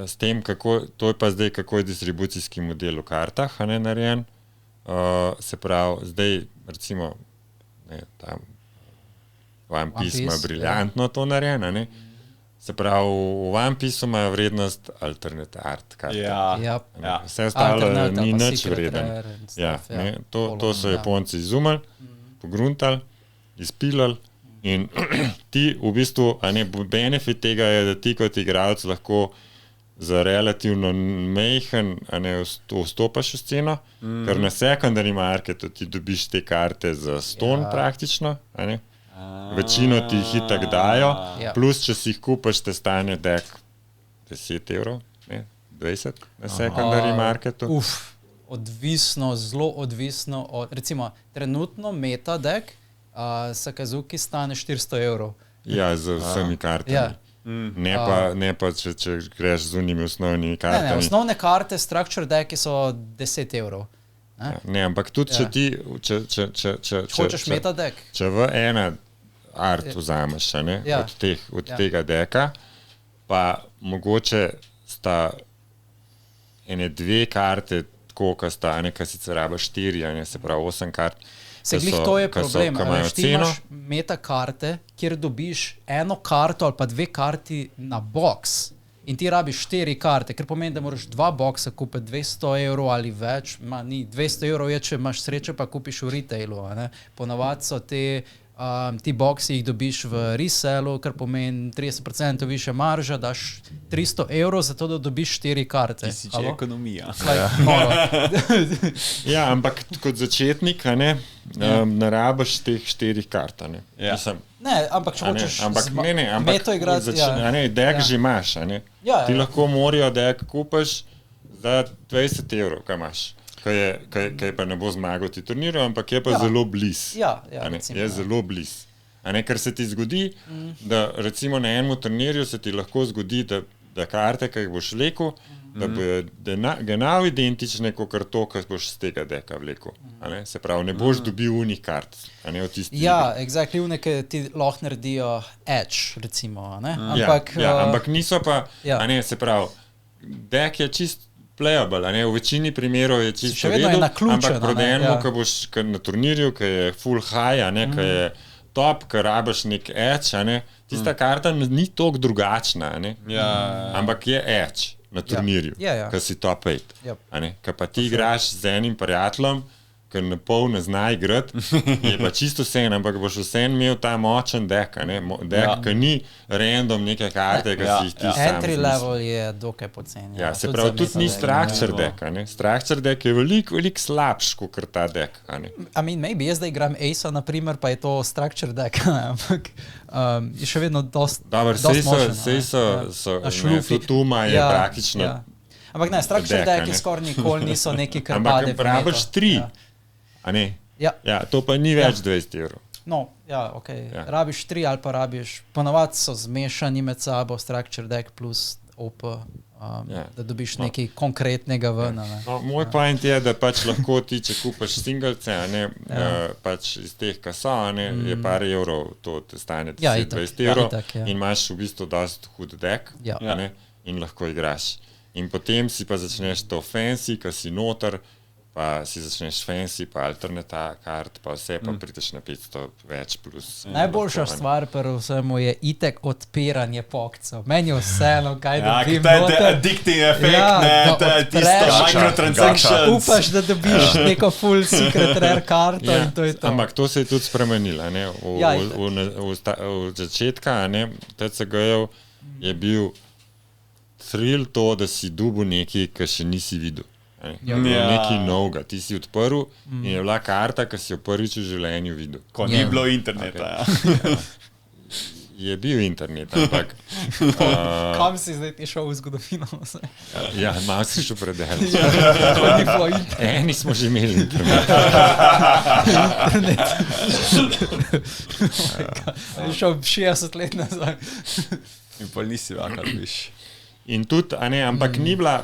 s tem, to je pa zdaj, kako je distribucijski model v kartah, a ne narejen. Se pravi, zdaj recimo tam One Piece ima briljantno to narejeno, ne? Se pravi, v One Piece imajo vrednost alternate art karte. Vse ostalo ni nič vreden. To so Japonci izumili, pogruntali, izpilali in ti v bistvu, benefit tega je, da ti kot igralec lahko za relativno majhen vstopaš v sceno, ker na secondary marketu ti dobiš te karte za ston praktično, večino ti jih itak dajo, plus če si jih kupaš, te stane deck 10 €, 20 na secondary marketu. Odvisno, zelo odvisno od, recimo, trenutno meta deck Sakazuki stane 400 €. Ja, z vsemi kartami. Ne pa, če greš z unimi osnovnimi kartami. Ne, osnovne karte, structure decki so 10 €. Ne, ampak tudi če ti, hočeš meta deck. Če v ena art vzameš, od tega deka, pa mogoče sta ene 2 karte, tako, ka sta, ka sicer raba 4, se pravi 8 kart. Se glih to je problem, ti imaš meta karte, kjer dobiš eno karto ali pa 2 karti na box in ti rabiš 4 karte, ker pomeni, da moraš 2 boxa kupiti 200 € ali več, ni 200 € je, če imaš srečo, pa kupiš v retailu, ponavadi so ti boxi jih dobiš v resellu, kar pomeni 30% više marža, daš 300 € za to, da dobiš 4 karte. Ti si že ekonomija. Ja, ampak kot začetnik, ne rabiš teh 4 kart, Ne, ampak če hočeš meto igrati, deck že imaš, ti lahko morajo deck kupaš za 20 €, kaj imaš. Kaj pa ne bo zmagal ti turnirju, ampak je pa zelo bliz. Je zelo bliz. Ker se ti zgodi, da recimo na enem turnirju se ti lahko zgodi, da karte, ki jih boš vlekel, da bojo genau identične, kot to, kar boš z tega deka vlekel. Se pravi, ne boš dobil unih kart. Exactly, ki ti lahko naredijo edge, recimo. Ampak niso pa, se pravi, dek je čist playable, v večini primerov je čisto redo, ampak prodenemu, ko boš na turnirju, ki je full high, ki je top, ki rabiš nek edge, tista karta ni toliko drugačna, ampak je edge na turnirju, ki si top 8. Ko pa ti igraš z enim prijateljem, ker na pol ne zna igrati, je pa čisto vsem, ampak boš vsem imel ta močen deck, ki ni random neke karte, ki si jih ti sam entry level je dokaj poceni. Se pravi, tudi ni structure deck, structure deck je veliko slabš, kot ta deck. Maybe jaz da igram Ace-a, naprimer, pa je to structure deck, ampak je še vedno dost močen. Sej so Futuma je praktično. Ampak ne, structure decki skoraj nikoli niso neki karbade. Ampak rabiš 3. To pa ni več 20 €. No, rabiš 3 ali pa rabiš, ponavadi so zmešani med sabo, structure deck plus OP, da dobiš nekaj konkretnega ven. Moj point je, da pač lahko ti, če kupaš singlece, pač iz teh kasa, je par evrov, to te stane 20 € in imaš v bistvu dost hud deck in lahko igraš. In potem si pa začneš to fancy, ki si noter, pa si začneš fancy, pa alternate kart, pa vse, pa prideš na 500 več plus. Najboljša stvar pri vsemu je itek odpiranje pokcev. Meni je vseeno, kaj dobim. To je addicting efekt, to je tisto microtransaction. Upaš, da dobiš neko full secret rare karto in to je to. Ampak to se je tudi spremenilo. V začetka TCG-jev je bil thrill to, da si dobil nekaj, kar še nisi videl. Nekaj novega. Ti si odprl in je bila karta, ki si jo prvič v življenju videl. Ko ni bilo interneta. Je bil internet, ampak... Kam si zdaj ti šel v zgodovino? Malo si šel predelati. Ko ni bilo internet. Eni smo že imeli internet. Je šel 60 let nazaj. In pa nisi vakar, viš. In tudi, ampak ni bila...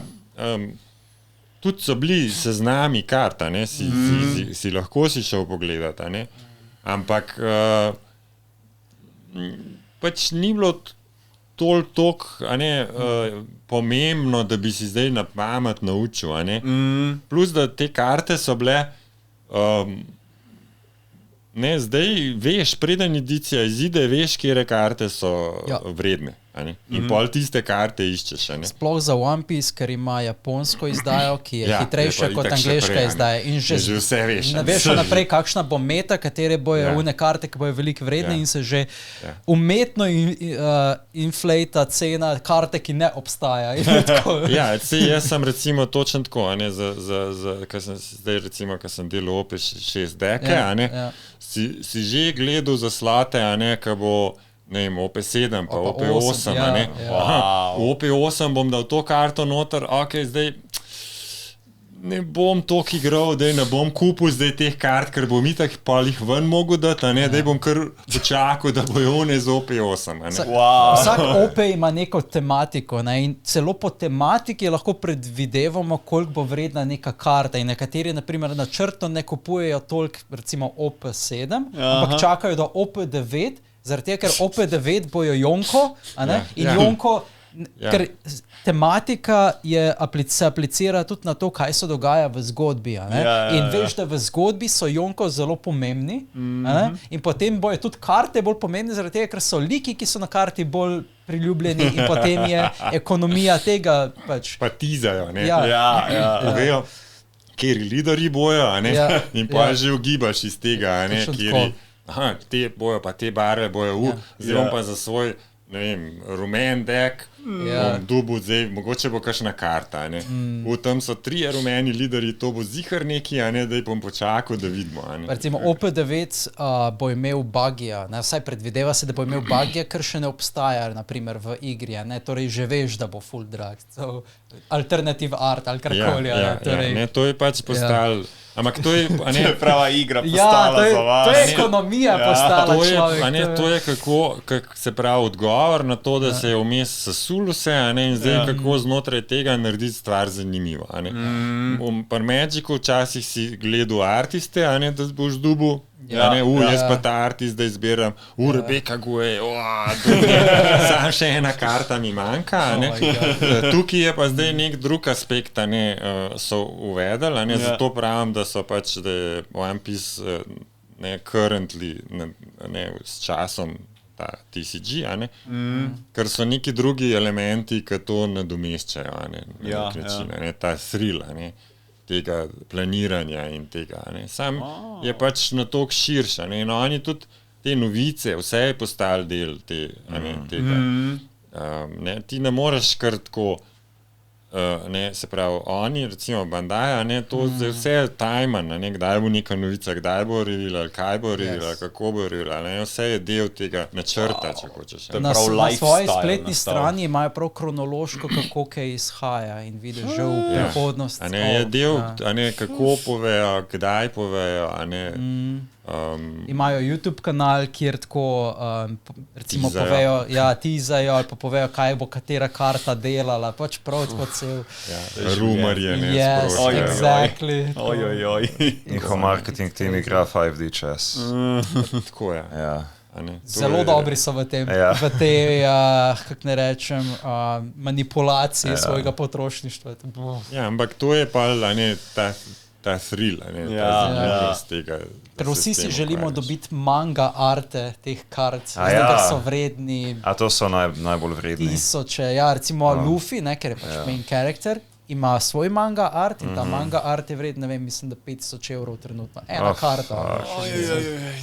Tudi so bili seznami kart, si lahko si šel pogledati, ampak pač ni bilo toliko pomembno, da bi si zdaj na pamet naučil. Plus, da te karte so bile, zdaj veš, preden edicija izide, veš, kje karte so vredne. In pol tiste karte iščeš. Sploh za One Piece, ker ima japonsko izdajo, ki je hitrejša kot angleška izdaja. In že vse veš. Veš naprej, kakšna bo meta, katere bojo une karte, ki bojo veliko vredne in se že umetno inflata cena karte, ki ne obstaja. Jaz sem recimo točno tako, zdaj recimo, ko sem delal OP6 deke, si že gledal za slate, ko bo OP7 pa OP8. V OP8 bom dal to karto noter, zdaj ne bom toliko igral, da ne bom kupil zdaj teh kart, ker bom itak pa jih ven mogel dati, da bom kar počakal, da bojo one z OP8. Vsak OP ima neko tematiko in celo po tematiki lahko predvidevamo, koliko bo vredna neka karta in nekateri naprimer načrtno ne kupujejo toliko recimo OP7, ampak čakajo do OP9, zaradi tega, ker OP9 bojo Jonko, in Jonko, ker tematika se aplicira tudi na to, kaj se dogaja v zgodbi. In veš, da v zgodbi so Jonko zelo pomembni, in potem bojo tudi karte bolj pomembne, zaradi tega, ker so liki, ki so na karti bolj priljubljeni in potem je ekonomija tega pač. Pa tizajo, Povejo, kjer lideri bojo, in pa že ugibaš iz tega, kjer te bojo, pa te barve bojo, zdaj bom pa za svoj, ne vem, rumen dek, bom dobil zdaj, mogoče bo kakšna karta, tam so 3 rumeni lideri, to bo zihar neki, da bom počakal, da vidimo. Recimo OP9 bo imel bugija, vsaj predvideva se, da bo imel bugija, ker še ne obstaja, naprimer v igri, torej že veš, da bo full drag, alternative art ali karkoli. To je pač postalo. Ampak to je prava igra postala za vas. To je ekonomija postala človek. To je kako se pravi odgovor na to, da se je vmes sesul vse, in zdaj kako znotraj tega narediti stvar zanimivo. Pri Magicu včasih si gledal artiste, da boš dubil. Jaz pa ta artist, da izbiram Rebeka Gue, sam še ena karta mi manjka. Tukaj je pa zdaj nek drug aspekt, so uvedeli, zato pravim, da so pač, da je One Piece currently s časom ta TCG, ker so neki drugi elementi, ki to nadomeščajo na nek način, ta thrill, tega planiranja in tega. Sam je pač na toliko širša. In oni tudi te novice, vse je postalo del tega. Ti ne moreš kar tako, se pravi, oni, recimo Bandai, to vse je tajman, kdaj bo neka novica, kdaj bo reveal, kaj bo reveal, kako bo reveal, vse je del tega načrta, če hočeš. Na svoji spletni strani imajo prav kronološko, kako kaj izhaja in vidiš že v prihodnost. Je del, kako povejo, kdaj povejo, imajo YouTube kanal, kjer tako recimo povejo, tizajo ali pa povejo, kaj bo katera karta delala, pač prav tako cel. Rumarje, Yes, exactly. Njihov marketing team igra 5D chess. Tako je. Zelo dobri so v tej, kako ne rečem, manipulaciji svojega potrošništva. Ampak to je pa ta thrill, zanimivost tega. Ker vsi si želimo dobiti manga arte teh kart, ker so vredni. A to so najbolj vredni. Tisoče, recimo Luffy, ker je pač main character, ima svoj manga art in ta manga art je vredna, ne vem, mislim, da 500 evrov trenutno. Ena karta.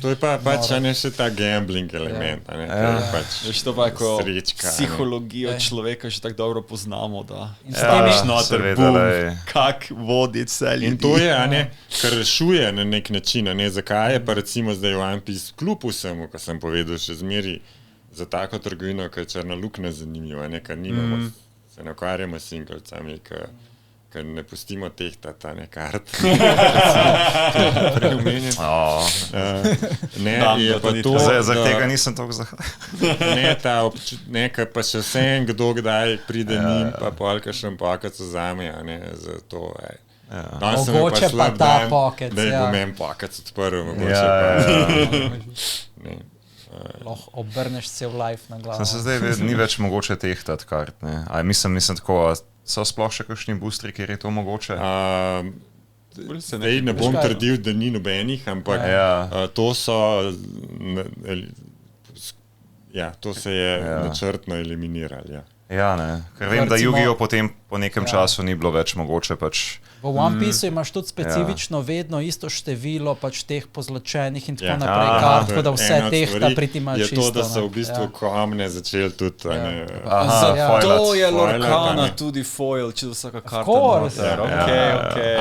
To je pač še ta gambling element. Veš, to pa ko psihologijo človeka še tako dobro poznamo, da kak vodi celje. In to je, kar rešuje na nek način, zakaj je pa recimo zdaj One Piece kljub vsemu, ko sem povedal, še zmeri za tako trgovino, ki je črna luknja zanimiva, kar nimamo. Se ne ukvarjamo s singlecami, ker ne pustimo tehtata kart. Preomenjen. Je pa to, Zaradi tega nisem toliko zahval. Ker pa še vsem, kdo kdaj pride njim, pa polka še pokac vzame, za to. Mogoče pa ta pokac. Da je pomen pokac odprl, mogoče pa. Lahko obrneš cel life na glavo. Sem se zdaj, ni več mogoče tehtati kart, ne? Mislim tako, so sploh še kakšni boostri, kjer je to mogoče? Zdaj ne bom trdil, da ni nobenih, ampak to so... to se je načrtno eliminirali, Ja, ne. Ker vem, da Yu-Gi-Oh potem po nekem času ni bilo več mogoče pač... V One Piece imaš tudi specifično vedno isto število pač teh pozlačenih in tako naprej kart, tako da vse tehta pri ti imaš isto. Je to, da so v bistvu komne začeli tudi... To je Lorcana tudi foil, če vsaka karta.